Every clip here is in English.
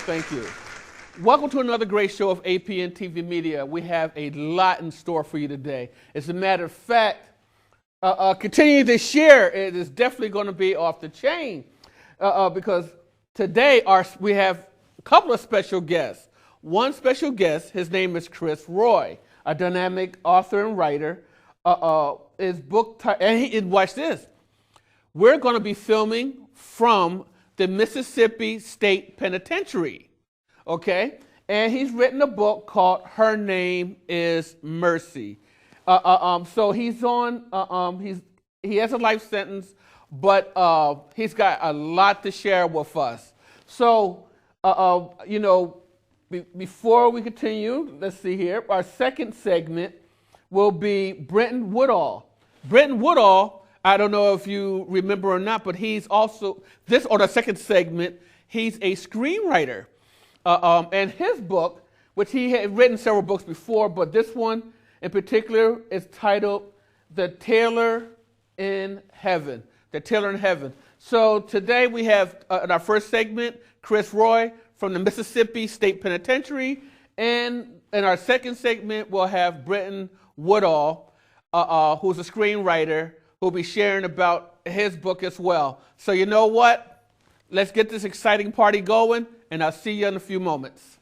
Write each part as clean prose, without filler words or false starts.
Thank you. Welcome to another great show of APN TV Media. We have a lot in store for you today. As a matter of fact, continuing this year, it is definitely going to be off the chain because today we have a couple of special guests. One special guest, his name is Chris Roy, a dynamic author and writer. Watch this. We're going to be filming from the Mississippi State Penitentiary, okay? And he's written a book called Her Name is Mercie. So he's on, he has a life sentence, but he's got a lot to share with us. So, before we continue, let's see here, our second segment will be Brinton Woodall. Brinton Woodall, I don't know if you remember or not, but he's also, the second segment, he's a screenwriter. And his book, which he had written several books before, but this one in particular is titled The Tailor in Heaven. The Tailor in Heaven. So today we have, in our first segment, Chris Roy from the Mississippi State Penitentiary. And in our second segment, we'll have Brinton Woodall, who's a screenwriter, who'll be sharing about his book as well. So you know what? Let's get this exciting party going, and I'll see you in a few moments.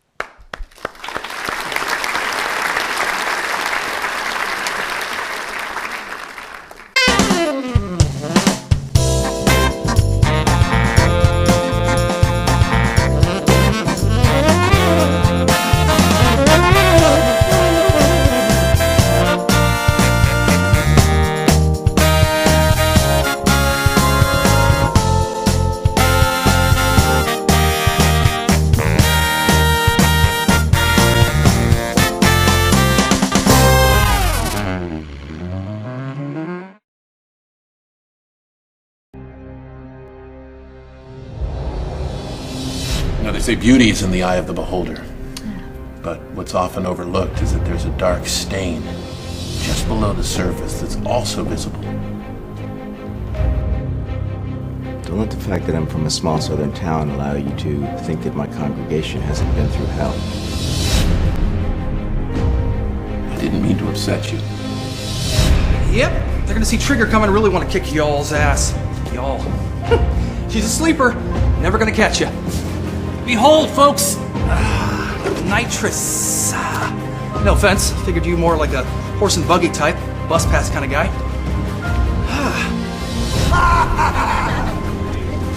They say beauty is in the eye of the beholder. But what's often overlooked is that there's a dark stain just below the surface that's also visible. Don't let the fact that I'm from a small southern town allow you to think that my congregation hasn't been through hell. I didn't mean to upset you. Yep, they're gonna see Trigger come and really want to kick y'all's ass. Y'all. She's a sleeper, never gonna catch ya. Behold, folks, nitrous. No offense, figured you more like a horse and buggy type, bus pass kind of guy.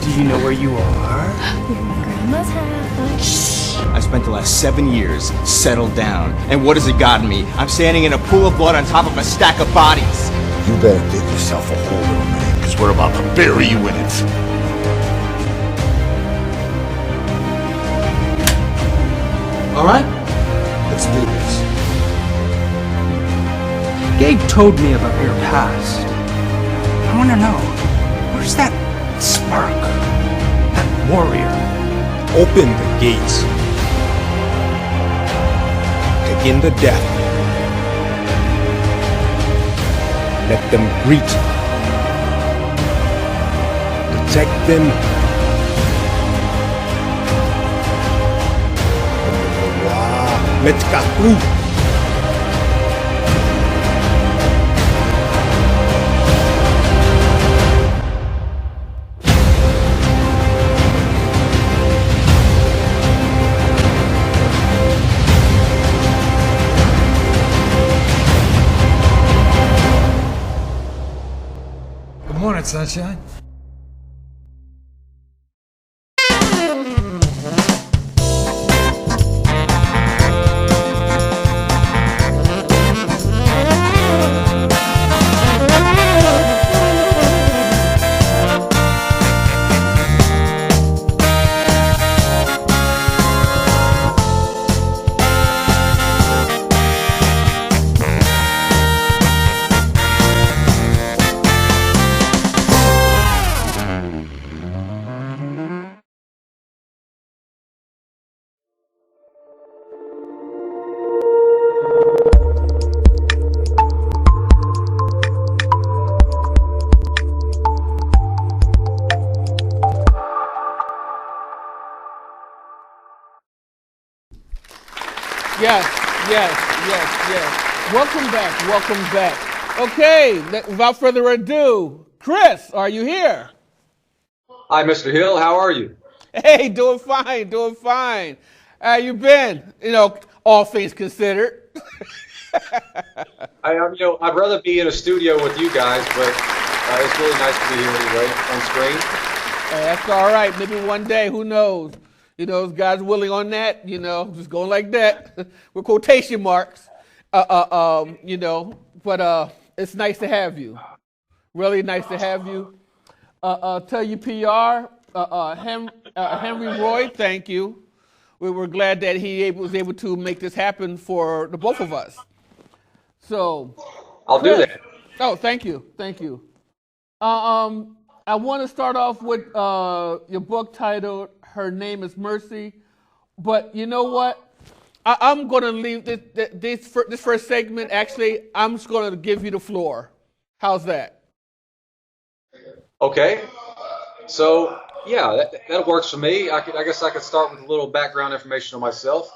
Do you know where you are? Your grandma's house. I spent the last 7 years settled down, and what has it gotten me? I'm standing in a pool of blood on top of a stack of bodies. You better dig yourself a hole, little man, because we're about to bury you in it. All right? Let's do this. Gabe told me about your past. I want to know, where's that spark? That warrior? Open the gates. Take in the death. Let them greet. Protect them. Let's go through. Good morning, sunshine. Yes. Welcome back. Okay, without further ado, Chris, are you here? Hi, Mr. Hill. How are you? Hey, doing fine. How you been? All things considered. I'd rather be in a studio with you guys, but it's really nice to be here anyway on screen. Hey, that's all right. Maybe one day, who knows? God's willing on that. Just going like that with quotation marks. But it's nice to have you. Really nice to have you. Tell you PR, Henry Roy, thank you. We were glad that he was able to make this happen for the both of us. So, I'll do that. Oh, thank you. I want to start off with your book titled "Her Name Is Mercie," but you know what? I'm going to leave this first segment. Actually, I'm just going to give you the floor. How's that? Okay. So, yeah, that works for me. I guess I could start with a little background information on myself.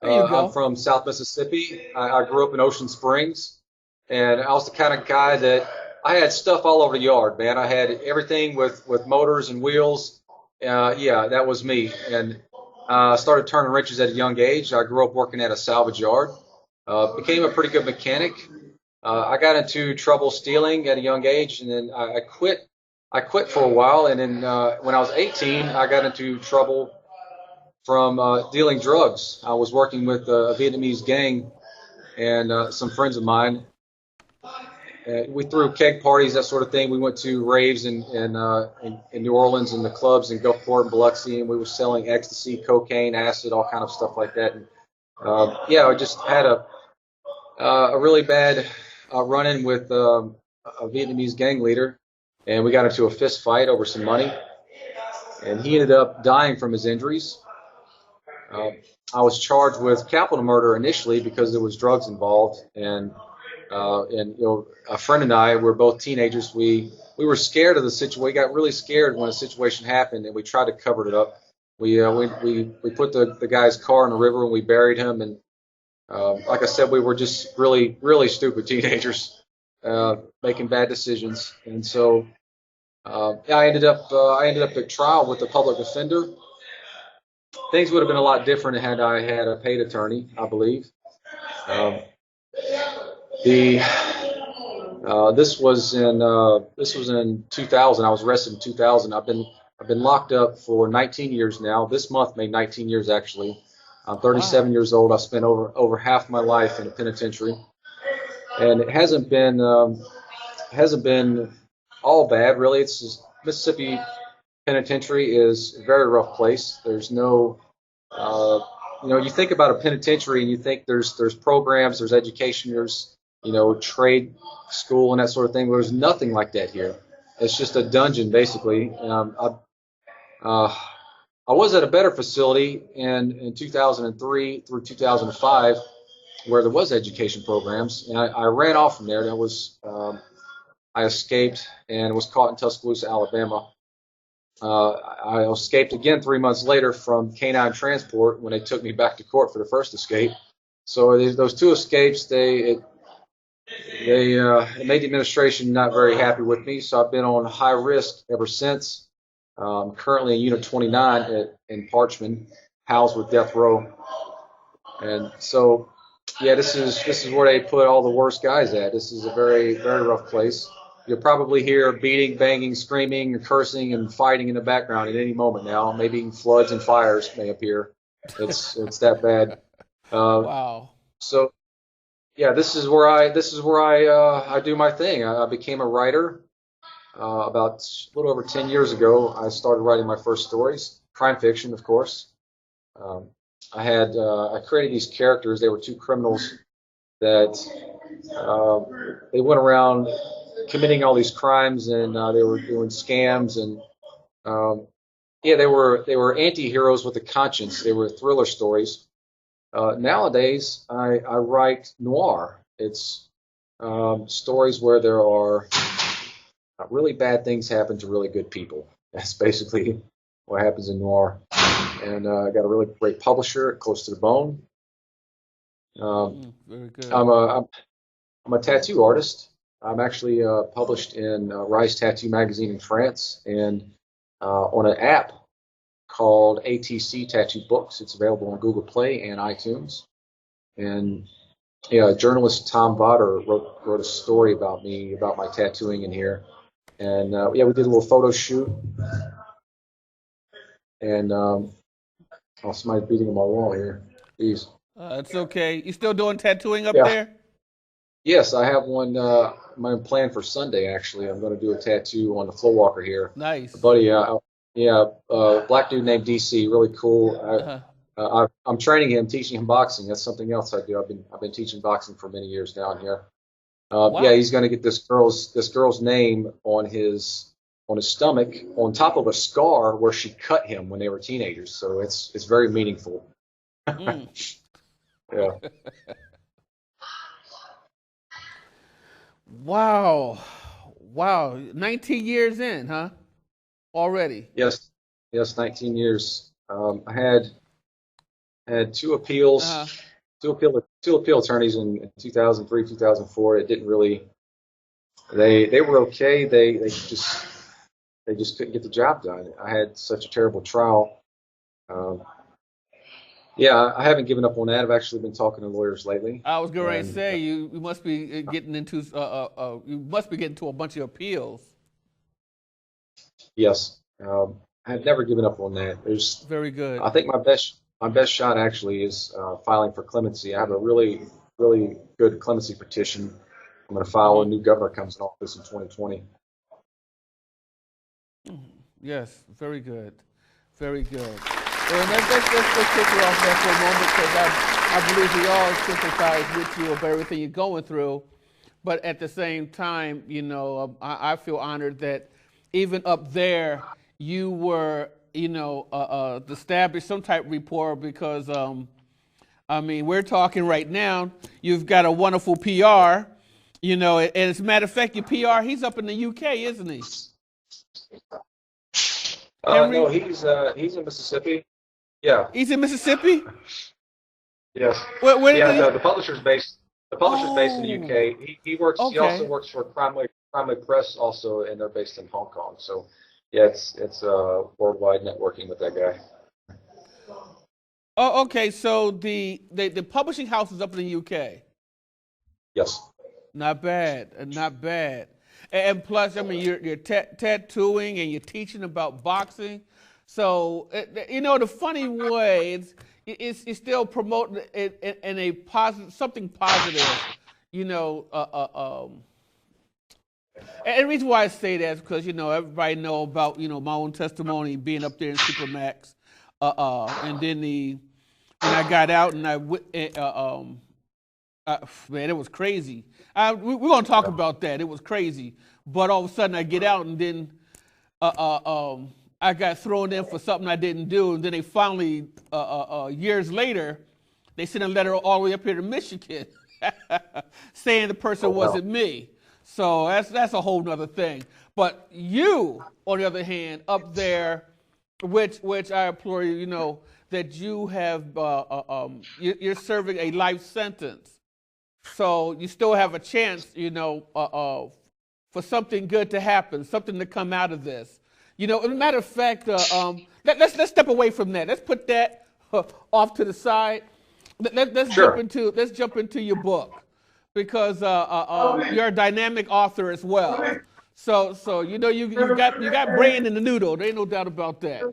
There you go. I'm from South Mississippi. I grew up in Ocean Springs, and I was the kind of guy that I had stuff all over the yard, man. I had everything with motors and wheels. Yeah, that was me. And I started turning wrenches at a young age. I grew up working at a salvage yard. Became a pretty good mechanic. I got into trouble stealing at a young age, and then I quit. I quit for a while, and then when I was 18, I got into trouble from dealing drugs. I was working with a Vietnamese gang and some friends of mine. We threw keg parties, that sort of thing. We went to raves in New Orleans and the clubs in Gulfport and Biloxi, and we were selling ecstasy, cocaine, acid, all kind of stuff like that. And I just had a really bad run-in with a Vietnamese gang leader, and we got into a fist fight over some money, and he ended up dying from his injuries. I was charged with capital murder initially because there was drugs involved, and a friend and I were both teenagers. We were scared of the situation. We got really scared when a situation happened, and we tried to cover it up. We put the guy's car in the river and we buried him. And like I said, we were just really, really stupid teenagers making bad decisions. And so I ended up at trial with the public defender. Things would have been a lot different had I had a paid attorney, I believe. This was in 2000. I was arrested in 2000. I've been locked up for 19 years now. This month made 19 years actually. I'm 37 years old. I spent over half my life in a penitentiary, and it hasn't been all bad really. It's just, Mississippi penitentiary is a very rough place. There's no you think about a penitentiary and you think there's programs, there's education, there's trade school and that sort of thing. There's nothing like that here. It's just a dungeon basically. I was at a better facility in 2003 through 2005 where there was education programs, and I ran off from there. I escaped and was caught in Tuscaloosa, Alabama. I escaped again 3 months later from canine transport when they took me back to court for the first escape. So those two escapes, it made the administration not very happy with me. So I've been on high risk ever since. Currently in Unit 29 in Parchman, housed with death row. And so, yeah, this is where they put all the worst guys at. This is a very, very rough place. You'll probably hear beating, banging, screaming, and cursing and fighting in the background at any moment now. Maybe even floods and fires may appear. It's that bad. Wow. So, yeah, this is where I do my thing. I became a writer about a little over 10 years ago. I started writing my first stories, crime fiction, of course. I created these characters. They were two criminals that they went around committing all these crimes, and they were doing scams, and they were anti-heroes with a conscience. They were thriller stories. Nowadays, I write noir. It's stories where there are really bad things happen to really good people. That's basically what happens in noir. And I got a really great publisher, Close to the Bone. Very good. I'm a tattoo artist. I'm actually published in Rise Tattoo magazine in France and on an app called ATC Tattoo Books. It's available on Google Play and iTunes. And journalist Tom Vodder wrote a story about me, about my tattooing in here. And we did a little photo shoot. And somebody's beating on my wall here. Jeez. It's okay. You still doing tattooing up Yeah. there? Yes, I have one. My plan for Sunday. Actually, I'm going to do a tattoo on the floor walker here. Nice. Buddy, black dude named DC, really cool. I'm training him, teaching him boxing. That's something else I do. I've been teaching boxing for many years down here. Wow. Yeah, he's going to get this girl's name on his stomach on top of a scar where she cut him when they were teenagers. So it's very meaningful. Yeah. Wow. 19 years in, huh? Already. Yes, 19 years. I had two appeals, two appeal attorneys in 2003, 2004. It didn't really. They were okay. They just couldn't get the job done. I had such a terrible trial. I haven't given up on that. I've actually been talking to lawyers lately. I was going to say you must be getting into a bunch of appeals. Yes, I've never given up on that. Very good. I think my best shot actually is filing for clemency. I have a really, really good clemency petition. I'm going to file when a new governor comes in office in 2020. Yes, very good. Very good. And let's take her off that for a moment, because I believe we all sympathize with you of everything you're going through. But at the same time, I feel honored that even up there, you were, established some type of rapport, because, we're talking right now, you've got a wonderful PR, and as a matter of fact, your PR, he's up in the UK, isn't he? No, he's in Mississippi. Yeah. He's in Mississippi? Yes. The publisher's based. The publisher's based in the UK. He works. Okay. He also works for Primely Press, also, and they're based in Hong Kong. So, yeah, it's worldwide networking with that guy. Oh, okay. So the publishing house is up in the UK. Yes. Not bad. And plus, you're tattooing and you're teaching about boxing. So, the funny way, it's still promoting in a positive, something positive, And the reason why I say that is because, everybody know about, my own testimony being up there in Supermax, and then and I got out, and man, it was crazy. We're gonna talk about that. It was crazy, but all of a sudden I get out, and then I got thrown in for something I didn't do, and then they finally, years later, they sent a letter all the way up here to Michigan, saying the person wasn't me. So that's a whole nother thing. But you, on the other hand, up there, which I implore you, that you have, you're serving a life sentence. So you still have a chance, for something good to happen, something to come out of this. As a matter of fact, let's step away from that. Let's put that off to the side. Let's jump into your book, because you're a dynamic author as well. So you got brain in the noodle. There ain't no doubt about that.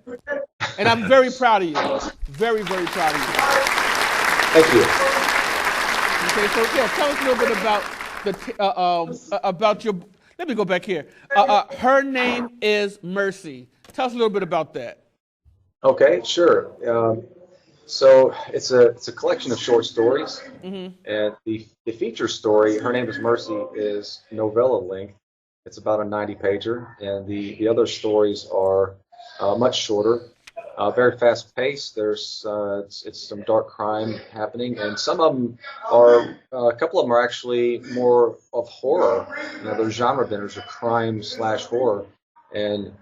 And I'm very proud of you. Very, very proud of you. Thank you. Okay, so yeah, tell us a little bit about your. Let me go back here. Her name is Mercie. Tell us a little bit about that. Okay, sure. So it's a collection of short stories, and the feature story, Her Name is Mercie, is novella length. It's about a 90-pager, and the other stories are much shorter, very fast paced. There's it's some dark crime happening, and some of them are a couple of them are actually more of horror. They're genre benders, or crime/horror, and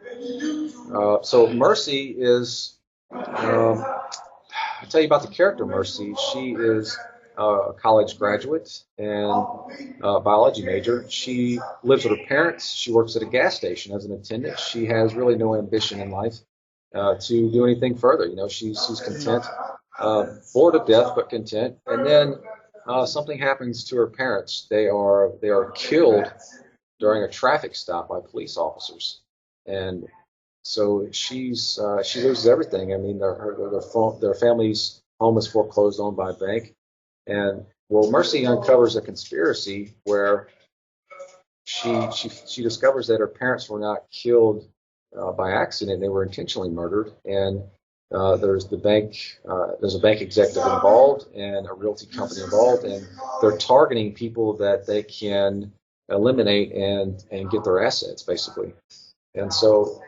so Mercie is. I'll tell you about the character Mercie. She is a college graduate and a biology major. She lives with her parents. She works at a gas station as an attendant. She has really no ambition in life to do anything further. She's content, bored to death, but content. And then something happens to her parents. They are killed during a traffic stop by police officers, and so she loses everything. I mean, their family's home is foreclosed on by a bank, and Mercie uncovers a conspiracy where she discovers that her parents were not killed by accident; they were intentionally murdered. And there's a bank executive involved and a realty company involved, and they're targeting people that they can eliminate and get their assets, basically. And so,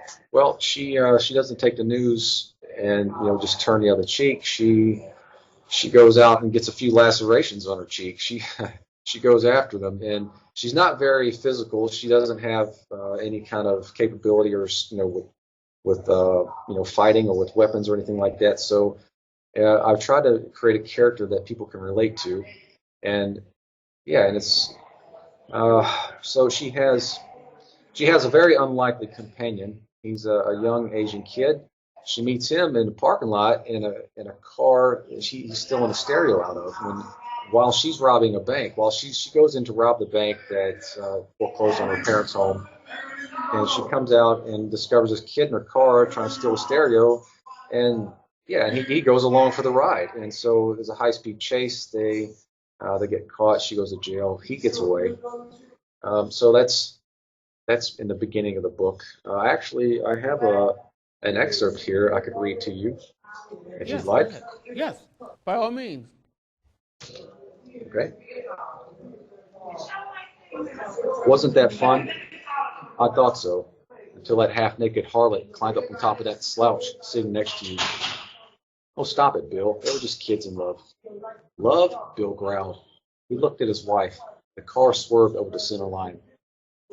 she doesn't take the news and just turn the other cheek. She goes out and gets a few lacerations on her cheek. She goes after them, and she's not very physical. She doesn't have any kind of capability or with fighting or with weapons or anything like that. So I've tried to create a character that people can relate to, and it's so she has a very unlikely companion. He's a young Asian kid. She meets him in the parking lot in a car he's still in a stereo out of while she's robbing a bank. While she goes in to rob the bank that foreclosed on her parents' home, and she comes out and discovers this kid in her car trying to steal a stereo, and he goes along for the ride. And so there's a high-speed chase. They get caught. She goes to jail. He gets away. So that's in the beginning of the book. Actually, I have an excerpt here I could read to you, if you'd like. Yes, by all means. Okay. Wasn't that fun? I thought so, until that half-naked harlot climbed up on top of that slouch sitting next to you. Oh, stop it, Bill. They were just kids in love. Love? Bill growled. He looked at his wife. The car swerved over the center line.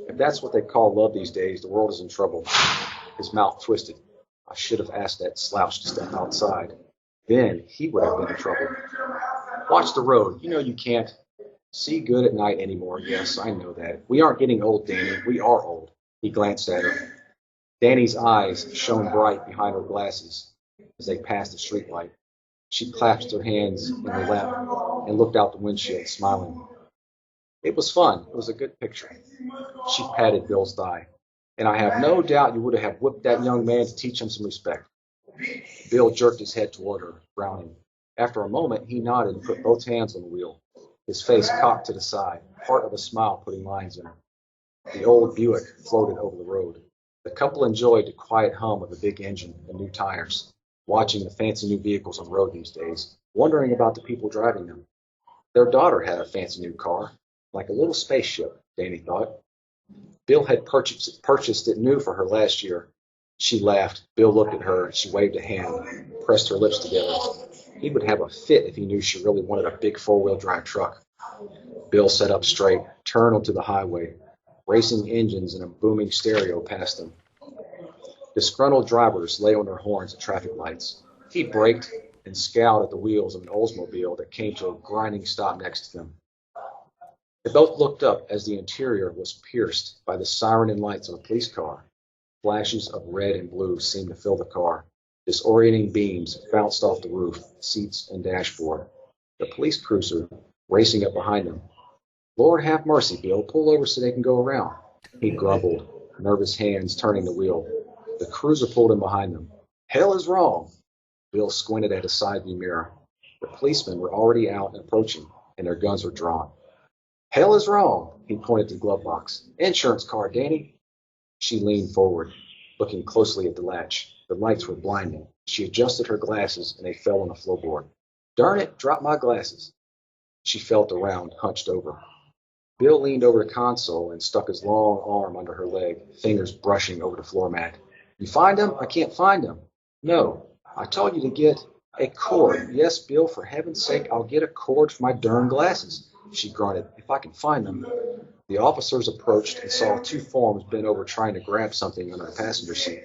If that's what they call love these days, the world is in trouble. His mouth twisted. I should have asked that slouch to step outside. Then he would have been in trouble. Watch the road. You know you can't see good at night anymore. Yes, I know that. We aren't getting old, Danny. We are old. He glanced at her. Danny's eyes shone bright behind her glasses as they passed the streetlight. She clasped her hands in her lap and looked out the windshield, smiling. It was fun. It was a good picture. She patted Bill's thigh. And I have no doubt you would have whipped that young man to teach him some respect. Bill jerked his head toward her, frowning. After a moment, he nodded and put both hands on the wheel, his face cocked to the side, part of a smile putting lines in it. The old Buick floated over the road. The couple enjoyed the quiet hum of the big engine and new tires, watching the fancy new vehicles on the road these days. wondering about the people driving them. Their daughter had a fancy new car, like a little spaceship, Danny thought. Bill had purchased it new for her last year. She laughed. Bill looked at her. She waved a hand, pressed her lips together. He would have a fit if he knew she really wanted a big four-wheel drive truck. Bill sat up straight, turned onto the highway. Racing engines and a booming stereo passed them. Disgruntled drivers lay on their horns at traffic lights. He braked and scowled at the wheels of an Oldsmobile that came to a grinding stop next to them. They both looked up as the interior was pierced by the siren and lights of a police car. Flashes of red and blue seemed to fill the car. Disorienting beams bounced off the roof, seats, and dashboard. The police cruiser racing up behind them. Lord have mercy, Bill. Pull over so they can go around. He grumbled, nervous hands turning the wheel. The cruiser pulled in behind them. Hell is wrong. Bill squinted at his side view mirror. The policemen were already out and approaching, and their guns were drawn. Hell is wrong. He pointed to the glove box. Insurance card, Danny. She leaned forward, looking closely at the latch. The lights were blinding. She adjusted her glasses, and they fell on the floorboard. Darn it, drop my glasses. She felt around, hunched over. Bill leaned over the console and stuck his long arm under her leg, fingers brushing over the floor mat. You find him? I can't find him. No, I told you to get a cord. Yes, Bill, for heaven's sake, I'll get a cord for my darn glasses. She grunted. If I can find them. The officers approached and saw two forms bent over trying to grab something under the passenger seat.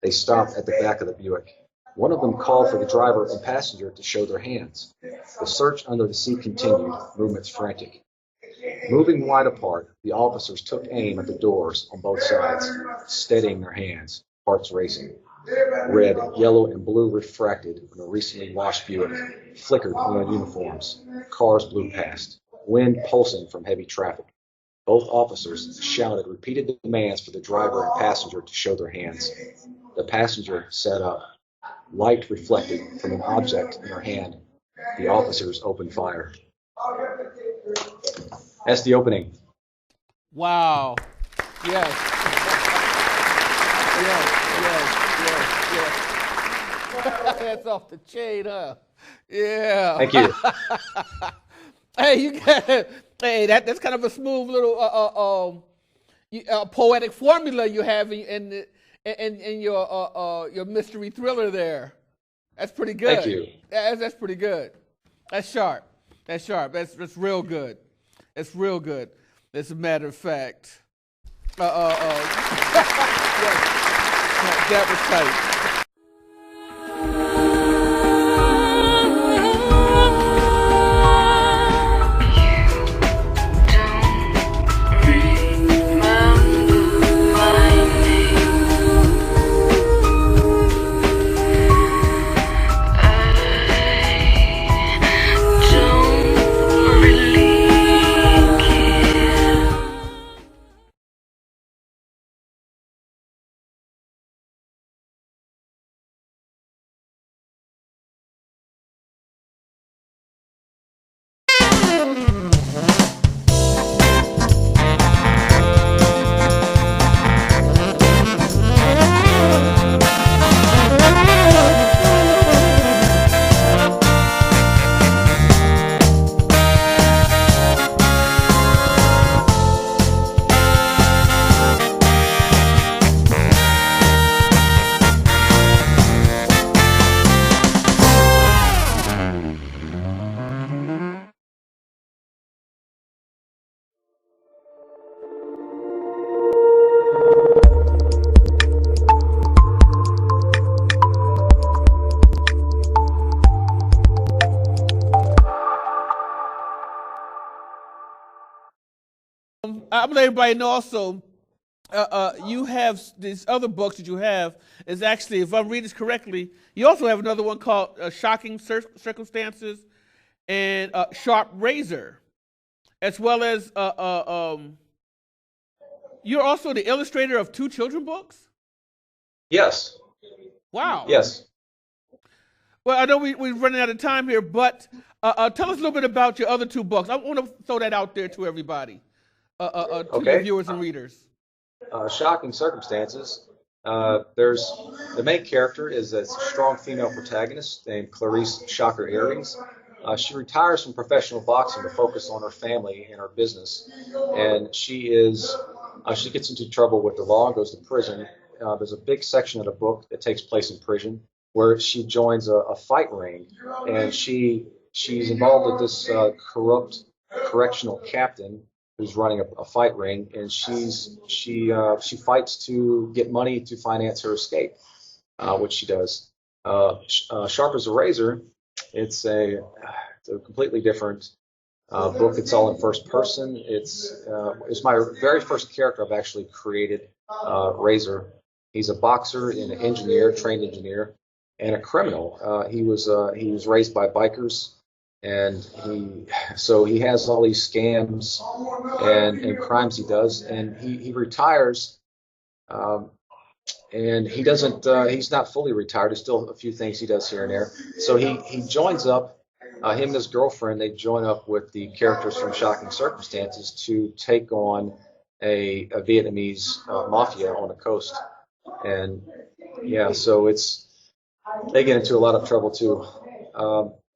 They stopped at the back of the Buick. One of them called for the driver and passenger to show their hands. The search under the seat continued, movements frantic. Moving wide apart, the officers took aim at the doors on both sides, steadying their hands, hearts racing. Red, yellow, and blue refracted from a recently washed Buick, flickered on their uniforms. Cars blew past, wind pulsing from heavy traffic. Both officers shouted repeated demands for the driver and passenger to show their hands. The passenger sat up. Light reflected from an object in her hand. The officers opened fire. That's the opening. Wow. Yes. Yes. That's off the chain, huh? Yeah. Thank you. Hey, you got hey, that's kind of a smooth little poetic formula you have in your mystery thriller there. That's pretty good. Thank you. That's pretty good. That's sharp. That's real good. It's real good. As a matter of fact. Yes. That was tight. I'm letting everybody know also, you have these other books that you have is actually, if I'm reading this correctly, you also have another one called Shocking Circumstances and Sharp Razor, as well as you're also the illustrator of two children books? Yes. Wow. Yes. Well, I know we're running out of time here, but tell us a little bit about your other two books. I want to throw that out there to everybody, to Okay. your viewers and readers. Shocking Circumstances. There's the main character is a strong female protagonist named Clarice Shocker Aries. She retires from professional boxing to focus on her family and her business, and she gets into trouble with the law and goes to prison. There's a big section of the book that takes place in prison where she joins a fight ring, and she's involved with this corrupt correctional captain who's running a fight ring, and she fights to get money to finance her escape, which she does. Sharp as a Razor, it's a completely different book. It's all in first person. It's my very first character I've actually created, Razor. He's a boxer and an engineer, trained engineer, and a criminal. He was raised by bikers. And he has all these scams and crimes he does, and he retires, and he's not fully retired. There's still a few things he does here and there. So he joins up, him and his girlfriend, they join up with the characters from Shocking Circumstances to take on a Vietnamese mafia on the coast. And yeah, so they get into a lot of trouble too.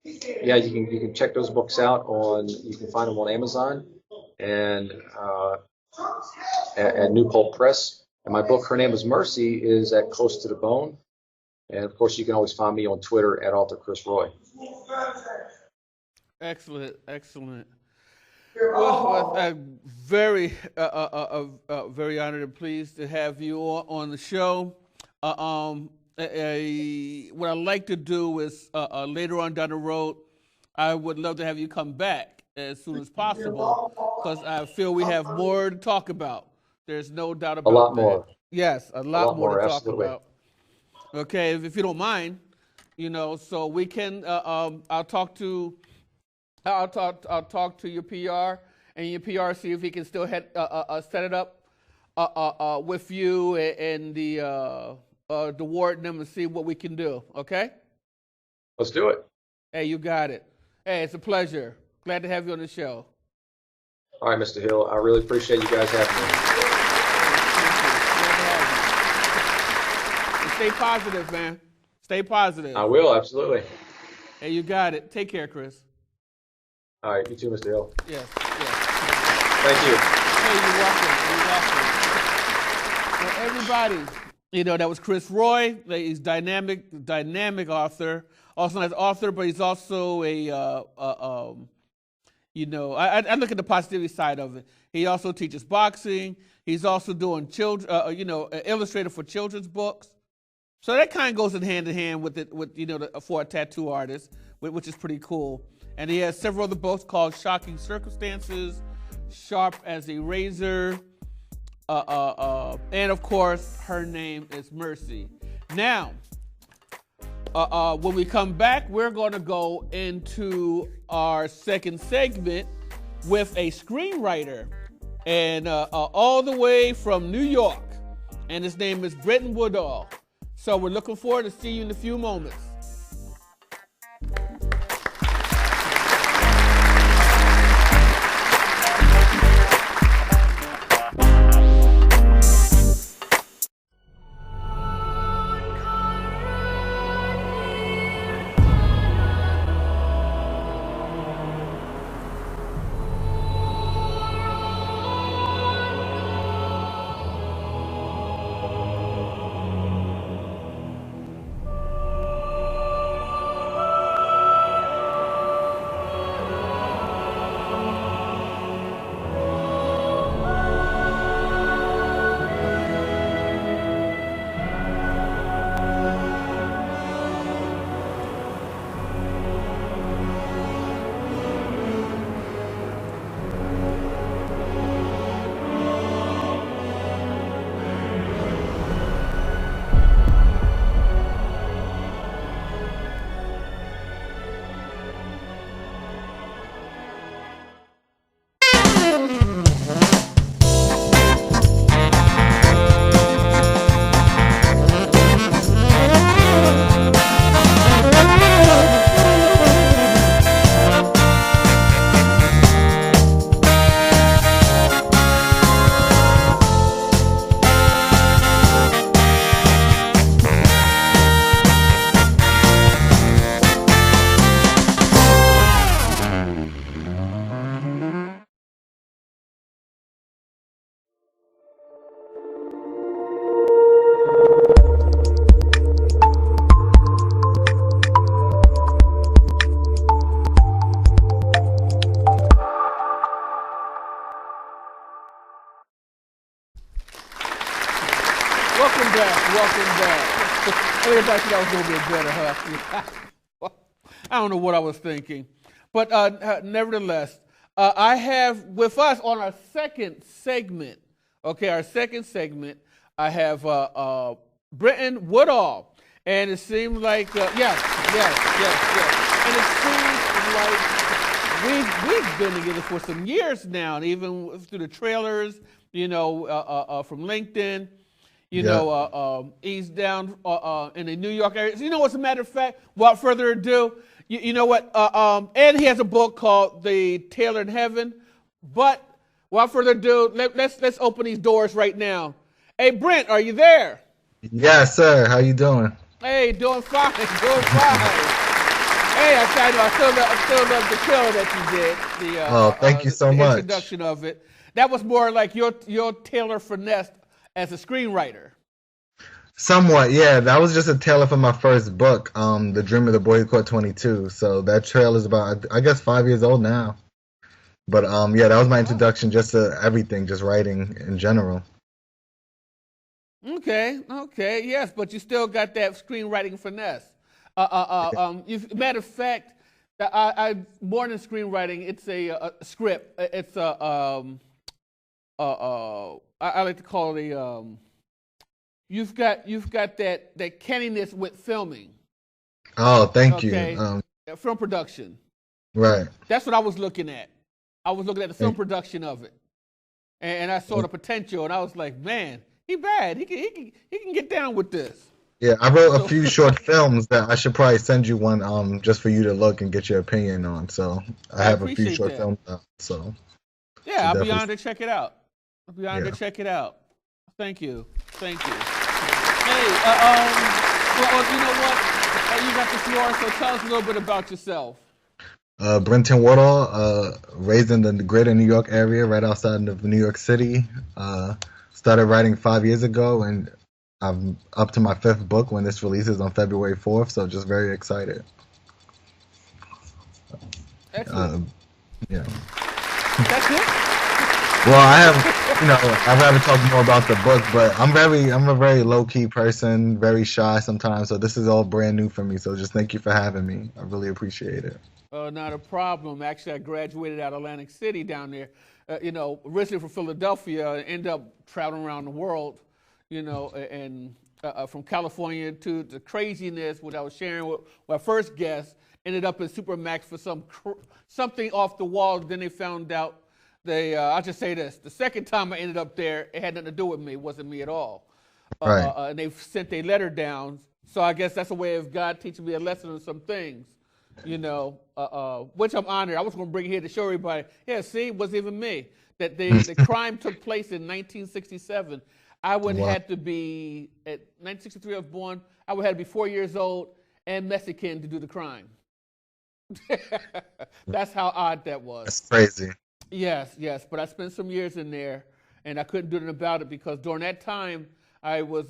Yeah, you can check those books out you can find them on Amazon and at New Pulp Press. And my book, her name is Mercie, is at Close to the Bone. And of course, you can always find me on Twitter at Author Chris Roy. Excellent. Well, I'm very honored and pleased to have you on the show. What I'd like to do is later on down the road, I would love to have you come back as soon as possible because I feel we have more to talk about. There's no doubt about that. A lot more. Yes, a lot more to absolutely. talk about. Okay, if you don't mind, so we can. I'll talk to your PR and your PR, see if he can still set it up with you and the warden and see what we can do. Okay. Let's do it. Hey, you got it. Hey, it's a pleasure. Glad to have you on the show. All right, Mr. Hill. I really appreciate you guys having me. And stay positive, man. Stay positive. I will, absolutely. Hey, you got it. Take care, Chris. All right, you too, Mr. Hill. Yes. Thank you. Hey, you're welcome. Well, everybody, that was Chris Roy. He's dynamic author. Also as author, but he's also I look at the positivity side of it. He also teaches boxing. He's also doing illustrator for children's books. So that kind of goes in hand with for a tattoo artist, which is pretty cool. And he has several other books called Shocking Circumstances, Sharp as a Razor, and of course, her name is Mercie. Now, when we come back, we're going to go into our second segment with a screenwriter, and all the way from New York, and his name is Brinton Woodall. So we're looking forward to seeing you in a few moments. Everybody said that was a little bit better, huh? I don't know what I was thinking. But nevertheless, I have with us on our second segment, I have Brinton Woodall. And it seems like, yes. And it seems like we've been together for some years now, and even through the trailers, from LinkedIn. He's down in the New York area. So, as a matter of fact, without further ado, you know what? And he has a book called The Tailor in Heaven. But without further ado, let's open these doors right now. Hey, Brent, are you there? Yes, sir. How you doing? Hey, doing fine. Hey, I still love the trailer that you did. Thank you so the much. Introduction of it. That was more like your Taylor finesse as a screenwriter. Somewhat, yeah. That was just a trailer for my first book, The Dream of the Boy Who Caught 22. So that trailer is about, I guess, 5 years old now. But yeah, that was my introduction just to everything, just writing in general. Okay, yes, but you still got that screenwriting finesse. Matter of fact, I more than screenwriting, it's a script. It's I like to call it a. You've got that canniness with filming. Oh, thank you. Film production. Right. That's what I was looking at. I was looking at the film production of it, and I saw the potential, and I was like, man. He bad. He can get down with this. Yeah, I wrote a few short films that I should probably send you one just for you to look and get your opinion on. So I have a few short films out. So yeah, I'll be honored to check it out. Thank you. Hey, well, you know what? You got the floor, so tell us a little bit about yourself. Brinton Woodall, raised in the greater New York area, right outside of New York City. Started writing 5 years ago, and I'm up to my 5th book when this releases on February 4th, so just very excited. Excellent. Yeah. That's it? Well, I'd rather talk more about the book, but I'm a very low-key person, very shy sometimes, so this is all brand new for me, so just thank you for having me. I really appreciate it. Not a problem. Actually, I graduated out of Atlantic City down there. Originally from Philadelphia, ended up traveling around the world, and from California to the craziness, what I was sharing with my first guest, ended up in Supermax for something off the wall. Then they found out I'll just say this, the second time I ended up there, it had nothing to do with me. It wasn't me at all. Right. And they sent a letter down. So I guess that's a way of God teaching me a lesson on some things. Which I'm honored. I was going to bring it here to show everybody. Yeah, see, it wasn't even me. That the crime took place in 1967. I would have had to be, at 1963 I was born, I would have to be 4 years old and Mexican to do the crime. That's how odd that was. That's crazy. Yes, but I spent some years in there, and I couldn't do anything about it because during that time I was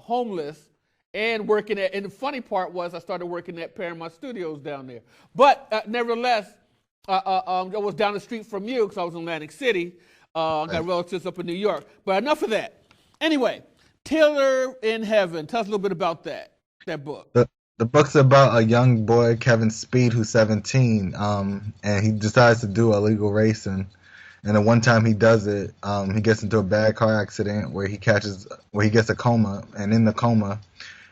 homeless. And working and the funny part was I started working at Paramount Studios down there. But nevertheless, I was down the street from you because I was in Atlantic City. I got relatives up in New York. But enough of that. Anyway, Tailor in Heaven. Tell us a little bit about that book. The book's about a young boy, Kevin Speed, who's 17, and he decides to do illegal racing. And the one time he does it, he gets into a bad car accident where he gets a coma, and in the coma,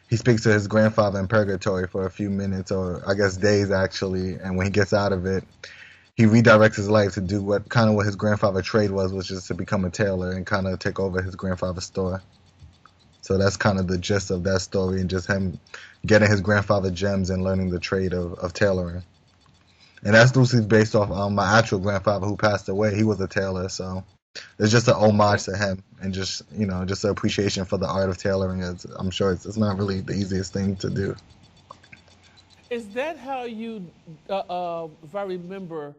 he speaks to his grandfather in purgatory for a few minutes, or I guess days actually, and when he gets out of it, he redirects his life to do what his grandfather's trade was, which is to become a tailor and kind of take over his grandfather's store. So that's kind of the gist of that story, and just him getting his grandfather gems and learning the trade of tailoring. And that's loosely based off my actual grandfather who passed away. He was a tailor, so it's just an homage to him, and just just an appreciation for the art of tailoring. I'm sure it's not really the easiest thing to do. Is that how you, if I remember,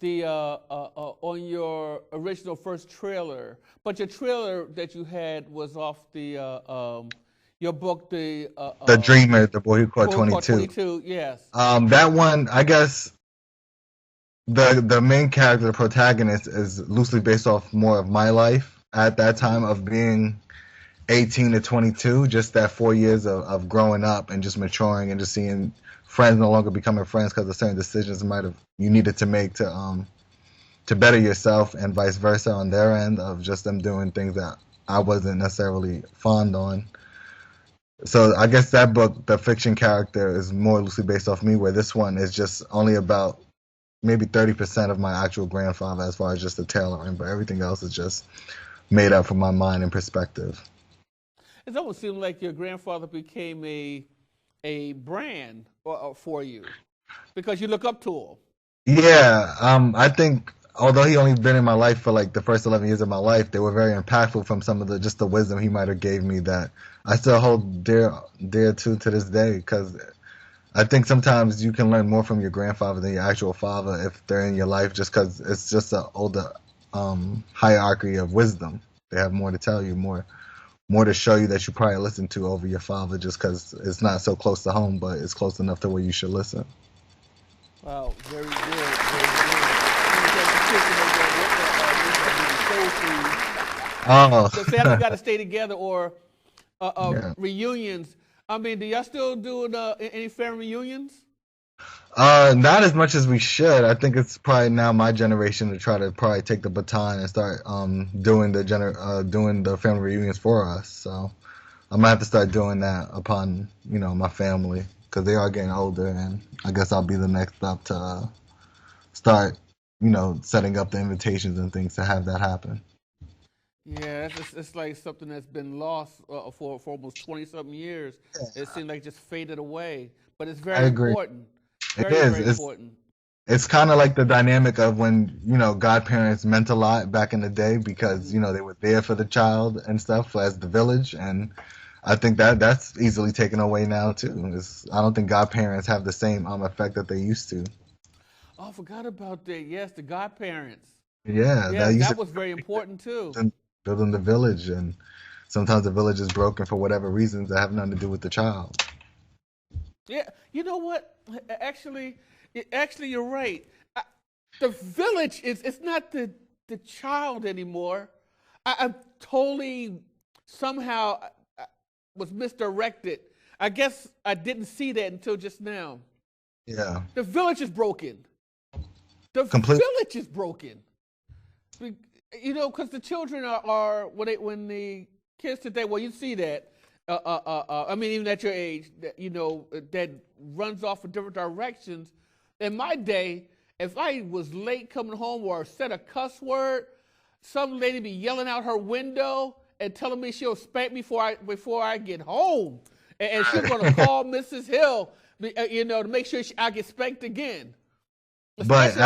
on your original first trailer? But your trailer that you had was off your book, The Dreamer, the boy who caught 22. Yes. That one, I guess. The main character, the protagonist, is loosely based off more of my life at that time of being 18 to 22, just that 4 years of growing up and just maturing and just seeing friends no longer becoming friends because of certain decisions you needed to make to better yourself, and vice versa on their end of just them doing things that I wasn't necessarily fond on. So I guess that book, the fiction character, is more loosely based off me, where this one is just only about maybe 30% of my actual grandfather as far as just the tailoring, but everything else is just made up from my mind and perspective. It almost seemed like your grandfather became a brand for you because you look up to him. Yeah, I think although he only been in my life for like the first 11 years of my life, they were very impactful from some of the wisdom he might have gave me that I still hold dear to this day, because I think sometimes you can learn more from your grandfather than your actual father if they're in your life, just because it's just an older hierarchy of wisdom. They have more to tell you, more to show you that you probably listen to over your father, just because it's not so close to home, but it's close enough to where you should listen. Wow, very good, very good. Oh. The family got to stay together, or reunions. I mean, do y'all still do any family reunions? Not as much as we should. I think it's probably now my generation to try to probably take the baton and start doing the family reunions for us. So I might have to start doing that upon my family, because they are getting older, and I guess I'll be the next up to start setting up the invitations and things to have that happen. Yeah, it's like something that's been lost for almost 20-something years. Yeah. It seems like it just faded away, but it's very important. It is. Very important. It's kind of like the dynamic of when godparents meant a lot back in the day, because they were there for the child and stuff as the village, and I think that's easily taken away now too. I don't think godparents have the same effect that they used to. Oh, I forgot about that. Yes, the godparents. Yeah, that was very important too. Building the village, and sometimes the village is broken for whatever reasons that have nothing to do with the child. Yeah, you know what? Actually, you're right. The village it's not the child anymore. I totally somehow was misdirected. I guess I didn't see that until just now. Yeah. The village is broken. Village is broken. Because the children are when the kids today. Well, you see that. I mean, even at your age, that runs off in different directions. In my day, if I was late coming home or said a cuss word, some lady be yelling out her window and telling me she'll spank me before I get home, and she's going to call Mrs. Hill, to make sure I get spanked again. But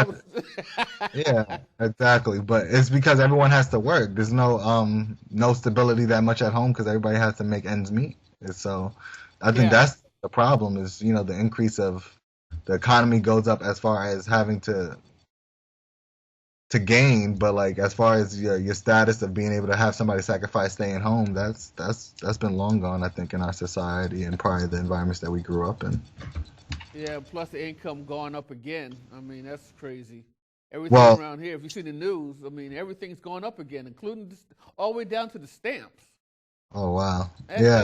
yeah, exactly. But it's because everyone has to work. There's no stability that much at home because everybody has to make ends meet. And so I think that's the problem is, the increase of the economy goes up as far as having to gain, but like as far as your status of being able to have somebody sacrifice staying home, that's been long gone, I think, in our society and probably the environments that we grew up in. Yeah, plus the income going up again. I mean, that's crazy. Everything around here, if you see the news, I mean, everything's going up again, including all the way down to the stamps. Oh, wow.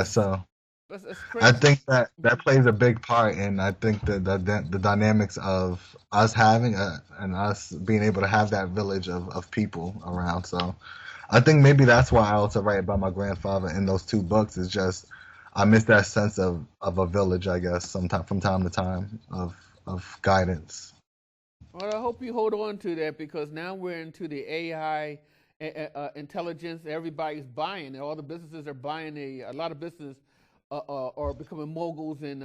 So that's crazy. I think that plays a big part in, I think, the dynamics of us having and us being able to have that village of people around. So I think maybe that's why I also write about my grandfather in those two books, is just I miss that sense of a village, I guess, from time to time of guidance. Well, I hope you hold on to that, because now we're into the AI intelligence. Everybody's buying it. All the businesses are buying a lot of businesses are becoming moguls and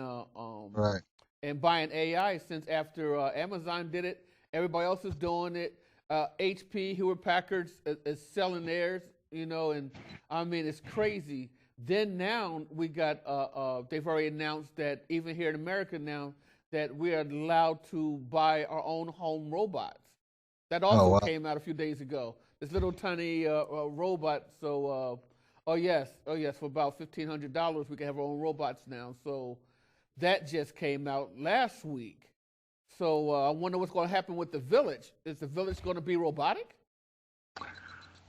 and buying AI. Since after Amazon did it, everybody else is doing it. HP, Hewlett Packard, is selling theirs. And I mean, it's crazy. Then now we got, they've already announced that even here in America now that we are allowed to buy our own home robots. That also came out a few days ago. This little tiny robot. So, for about $1,500 we can have our own robots now. So that just came out last week. So I wonder what's going to happen with the village. Is the village going to be robotic?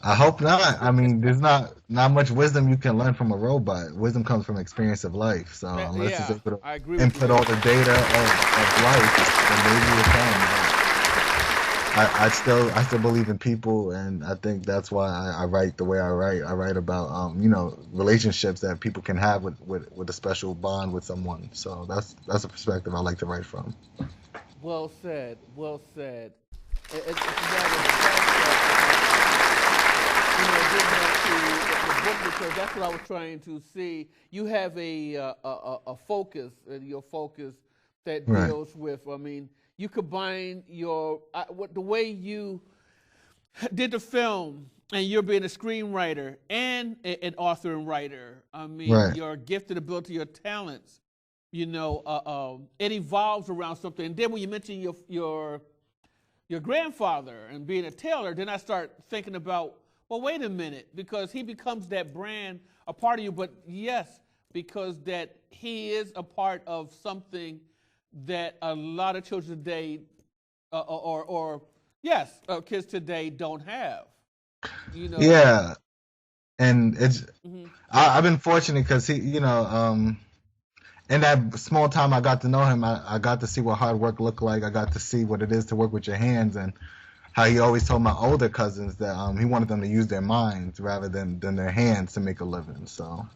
I hope not. I mean, there's not much wisdom you can learn from a robot. Wisdom comes from experience of life. So unless it's Yeah, able to I agree with input you. all the data of life, then maybe it can. But I still believe in people, and I think that's why I write the way I write. I write about relationships that people can have with a special bond with someone. So that's a perspective I like to write from. Well said. Well said. It's rather the fact that, getting back to the book, because that's what I was trying to see. You have a focus, your focus that Right. deals with. I mean, you combine the way you did the film, and you're being a screenwriter and an author and writer. I mean, Right. your gifted ability, your talents. It evolves around something. And then when you mention your grandfather and being a tailor, then I start thinking about, well, wait a minute, because he becomes that brand, a part of you. But yes, because that he is a part of something that a lot of children today, kids today don't have. Yeah, and it's Mhm. I've been fortunate because in that small time I got to know him, I got to see what hard work looked like. I got to see what it is to work with your hands, and how he always told my older cousins that he wanted them to use their minds rather than their hands to make a living. So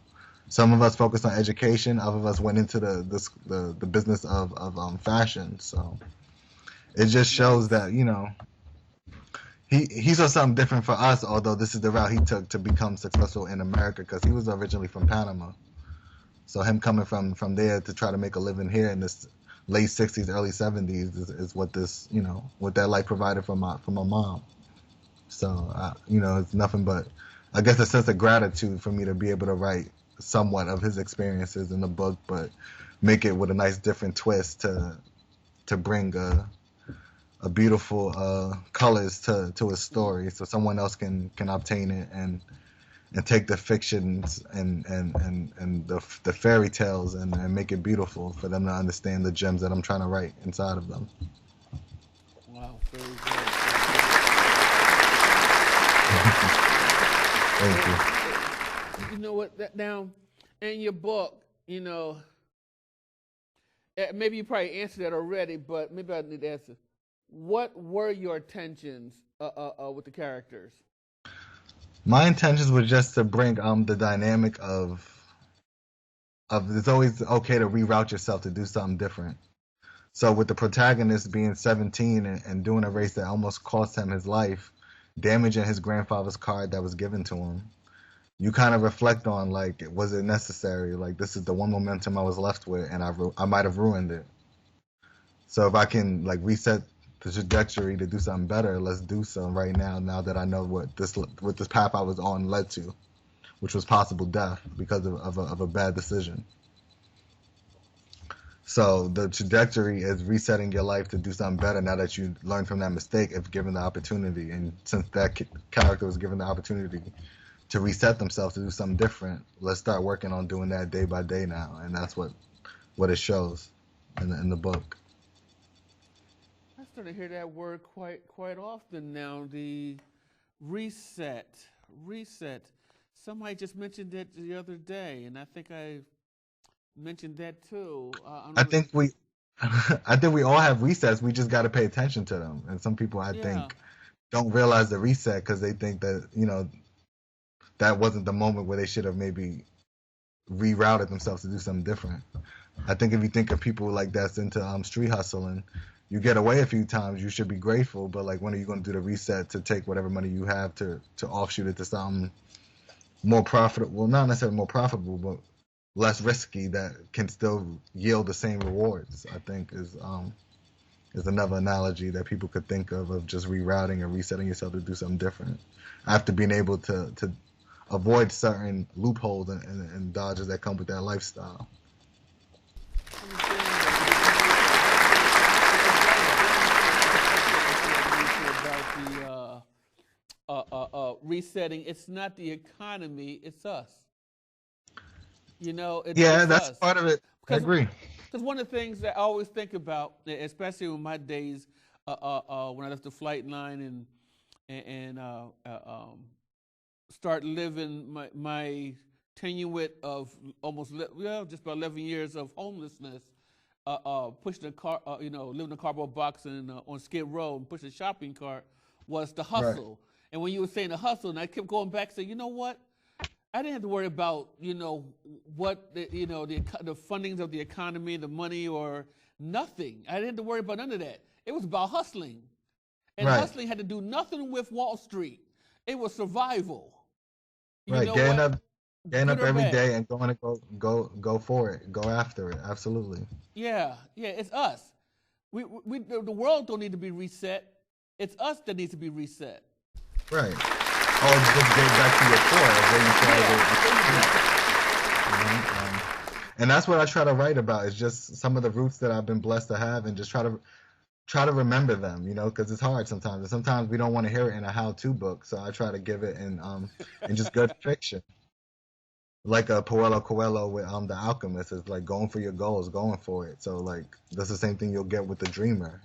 some of us focused on education, other of us went into the business of fashion. So it just shows that he saw something different for us, although this is the route he took to become successful in America, because he was originally from Panama. So him coming from there to try to make a living here in this late 60s, early 70s is what this, what that life provided for my mom. So, it's nothing but, I guess, a sense of gratitude for me to be able to write somewhat of his experiences in the book, but make it with a nice different twist to bring a beautiful colors to his story, so someone else can obtain it and take the fictions and the fairy tales and make it beautiful for them to understand the gems that I'm trying to write inside of them. Wow, very good. Thank you. You know what? Now, in your book, maybe you probably answered that already, but maybe I need to answer. What were your intentions with the characters? My intentions were just to bring the dynamic of it's always okay to reroute yourself to do something different. So with the protagonist being 17 and doing a race that almost cost him his life, damaging his grandfather's card that was given to him, you kind of reflect on, like, was it necessary? Like, this is the one momentum I was left with, and I might have ruined it. So if I can, like, reset the trajectory to do something better, let's do so right now. Now that I know what this path I was on led to, which was possible death because of a bad decision. So the trajectory is resetting your life to do something better now that you learned from that mistake if given the opportunity. And since that character was given the opportunity to reset themselves to do something different, let's start working on doing that day by day now. And that's what it shows in the book. I started to hear that word quite often now. The reset. Somebody just mentioned it the other day, and I think I mentioned that too. I think we all have resets. We just got to pay attention to them. And some people, I think, don't realize the reset because they think that that wasn't the moment where they should have maybe rerouted themselves to do something different. I think if you think of people like that's into street hustling, you get away a few times, you should be grateful. But like, when are you going to do the reset to take whatever money you have to offshoot it to something more profitable? Well, not necessarily more profitable, but less risky that can still yield the same rewards. I think is another analogy that people could think of just rerouting and resetting yourself to do something different after being able to avoid certain loopholes and dodges that come with that lifestyle. Resetting. It's not the economy, it's us. It's That's us. part of it. I agree. Because one of the things that I always think about, especially in my days when I left the flight line and start living my tenuate of just about 11 years of homelessness, pushing a car, living in a cardboard box and on Skid Row and pushing a shopping cart, was the hustle. Right. And when you were saying the hustle, and I kept going back, saying, you know what? I didn't have to worry about, what the fundings of the economy, the money, or nothing. I didn't have to worry about none of that. It was about hustling, and right. hustling had to do nothing with Wall Street. It was survival. Right, getting up every day and going to go for it, go after it. Absolutely. Yeah, it's us. The world don't need to be reset. It's us that needs to be reset. Right. Oh, just get back to your core, and that's what I try to write about. Is just some of the roots that I've been blessed to have, and just try to remember them. Because it's hard sometimes, and sometimes we don't want to hear it in a how-to book. So I try to give it in just good fiction. Like a Paulo Coelho with The Alchemist, is like going for your goals, going for it. So like that's the same thing you'll get with The Dreamer.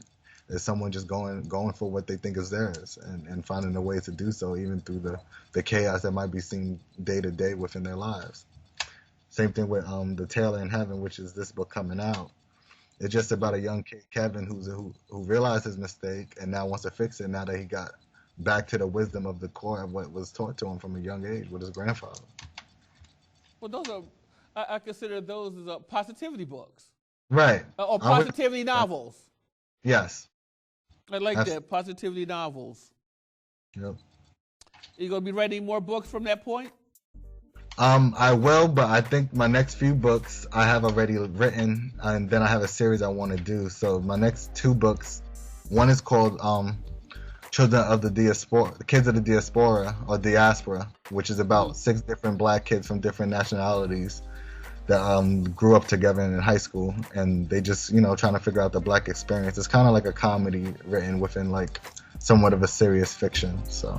Is someone just going for what they think is theirs and finding a way to do so, even through the chaos that might be seen day to day within their lives. Same thing with The Tailor in Heaven, which is this book coming out. It's just about a young kid, Kevin, who realized his mistake and now wants to fix it now that he got back to the wisdom of the core of what was taught to him from a young age with his grandfather. Well, those are, I consider those as positivity books. Right. Or positivity novels. Yes. I like that, positivity novels. Yep. You gonna be writing more books from that point? I will, but I think my next few books I have already written, and then I have a series I want to do. So my next 2 books, one is called Children of the Diaspora, the Kids of the Diaspora, or Diaspora, which is about 6 different black kids from different nationalities that grew up together in high school, and they just, trying to figure out the black experience. It's kind of like a comedy written within like somewhat of a serious fiction. So.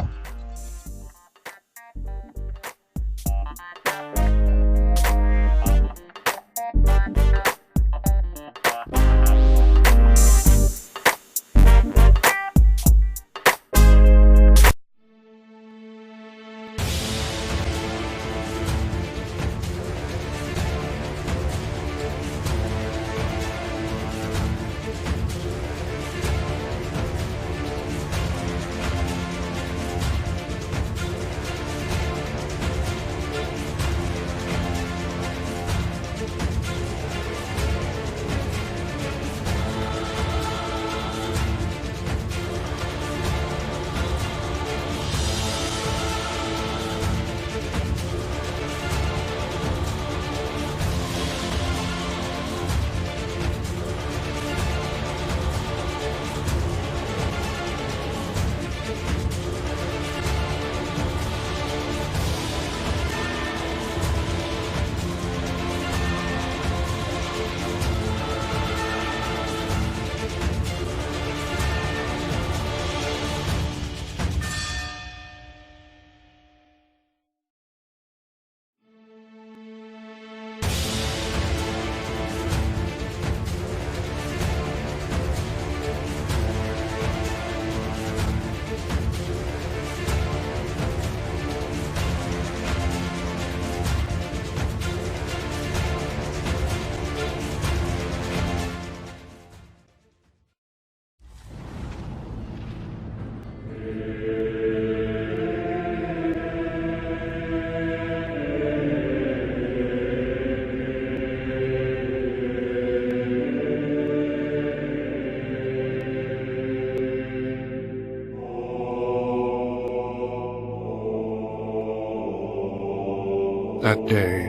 That day,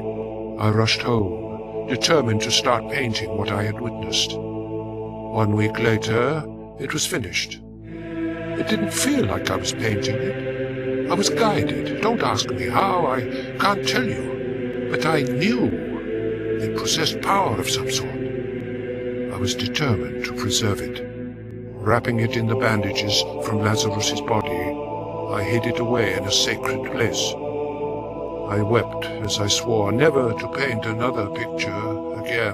I rushed home, determined to start painting what I had witnessed. 1 week later, it was finished. It didn't feel like I was painting it. I was guided. Don't ask me how, I can't tell you. But I knew it possessed power of some sort. I was determined to preserve it. Wrapping it in the bandages from Lazarus's body, I hid it away in a sacred place. I wept as I swore never to paint another picture again.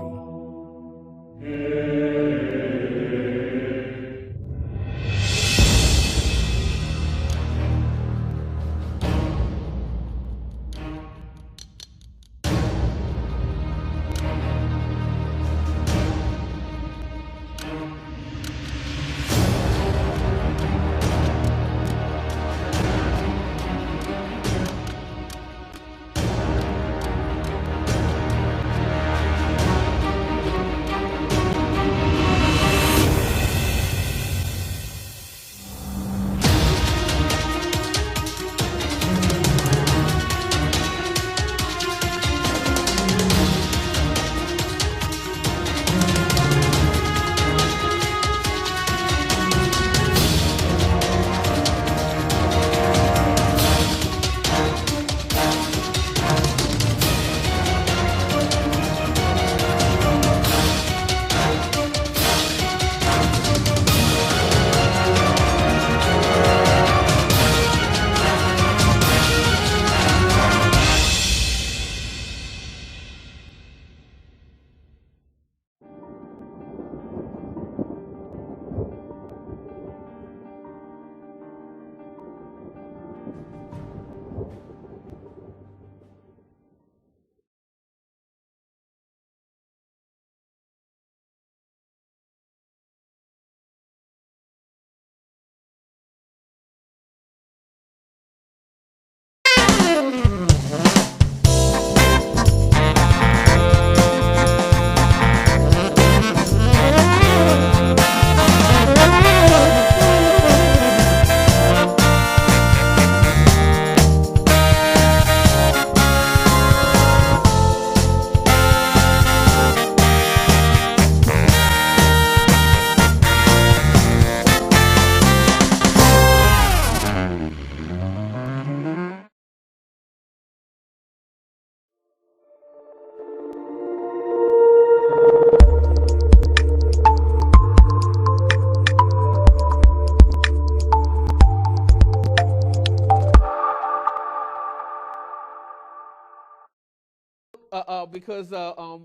because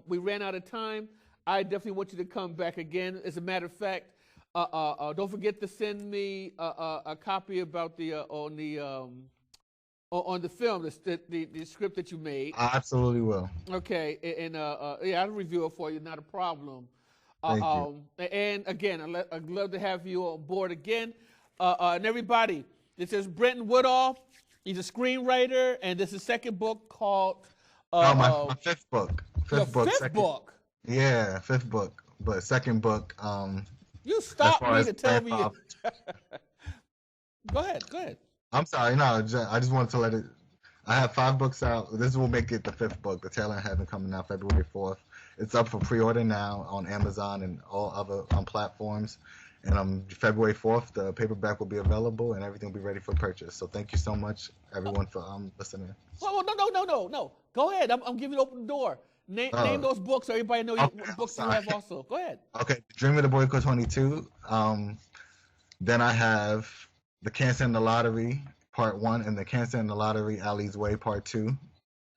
we ran out of time, I definitely want you to come back again. As a matter of fact, don't forget to send me a copy about the on the film, the script that you made. I absolutely will. Okay, and yeah, I'll review it for you. Not a problem. Thank you. And again, I'd love to have you on board again. And everybody, this is Brinton Woodall. He's a screenwriter, and this is second book called. My fifth book. Fifth book. Yeah, fifth book, but second book. You stopped me to tell me. Go ahead. I'm sorry. No, I just wanted to let it. I have 5 books out. This will make it the 5th book. The Tailor in Heaven coming out February 4th. It's up for pre-order now on Amazon and all other platforms. And February 4th, the paperback will be available and everything will be ready for purchase. So thank you so much, everyone, for listening. Well, no. Go ahead. I'm giving you open door. Name those books so everybody knows what books you have also. Go ahead. Okay, Dream of the Boy Code 22. Then I have The Cancer in the Lottery, Part 1, and The Cancer in the Lottery, Ali's Way, Part 2.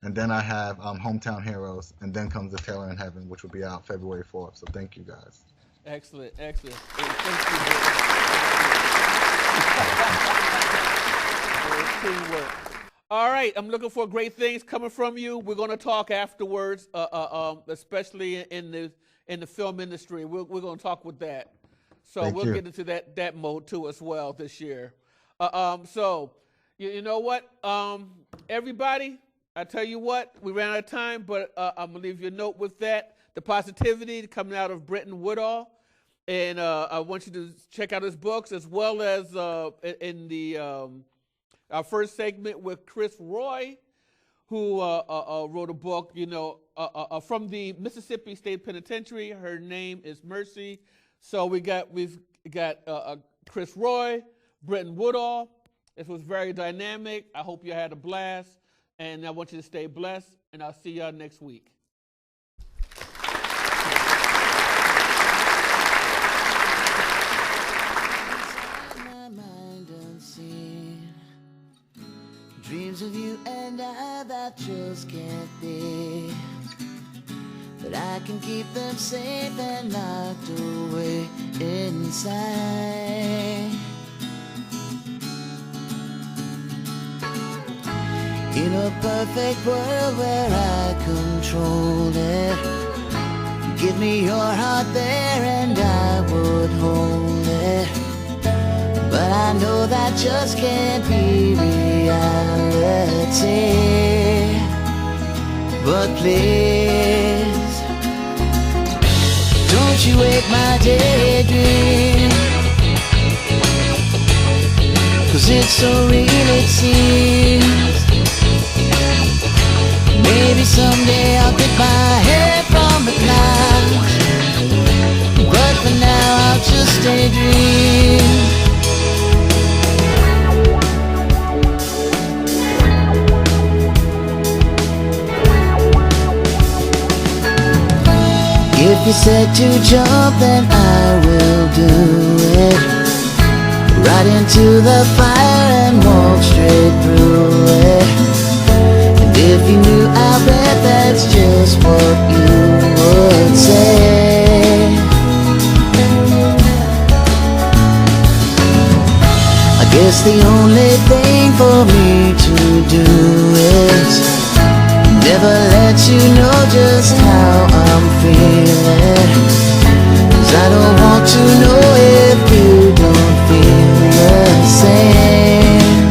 And then I have Hometown Heroes, and then comes The Tailor in Heaven, which will be out February 4th. So thank you, guys. Excellent. Thank you. Teamwork. All right, I'm looking for great things coming from you. We're going to talk afterwards, especially in the film industry. We're going to talk with that. So we'll get into that mode too as well this year. So you know what, everybody, I tell you what, we ran out of time, but I'm going to leave you a note with that. The positivity coming out of Brinton Woodall. And I want you to check out his books as well as in the our first segment with Chris Roy, who wrote a book, from the Mississippi State Penitentiary. Her name is Mercie. So we've got Chris Roy, Brinton Woodall. This was very dynamic. I hope you had a blast, and I want you to stay blessed. And I'll see y'all next week. Dreams of you and I that just can't be, but I can keep them safe and locked away inside. In a perfect world where I controlled it, give me your heart there and I would hold it. But I know that just can't be reality. But please, don't you wake my daydream, 'cause it's so real it seems. Maybe someday I'll get my head from the clouds, but for now I'll just daydream. If you said to jump, then I will do it. Right into the fire and walk straight through it. And if you knew, I bet that's just what you would say. I guess the only thing for me to do is never let you know just how I'm feeling, 'cause I don't want to know if you don't feel the same.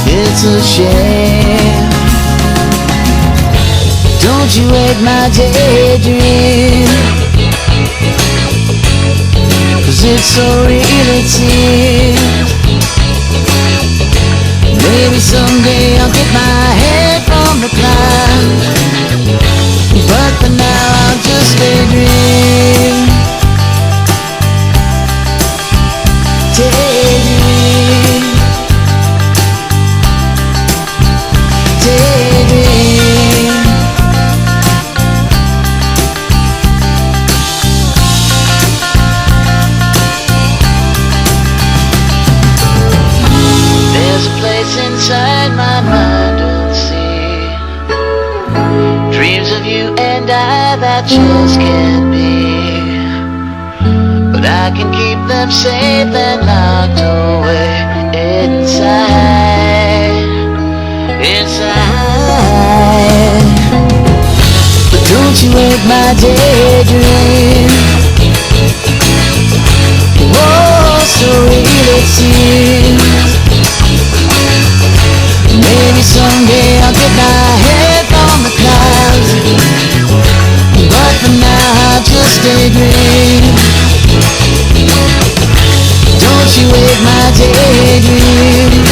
It's a shame. Don't you wake my daydream, 'cause it's so real it seems. Maybe someday I'll get my head from the clouds, but for now I'll just daydream. Daydream. Daydream. There's a place inside my mind much as can be, but I can keep them safe and locked away inside. But don't you wake my daydream. Oh, so real it seems. Maybe someday I'll get my head on the clouds, but for now I'll just daydream. Don't you wake my daydream.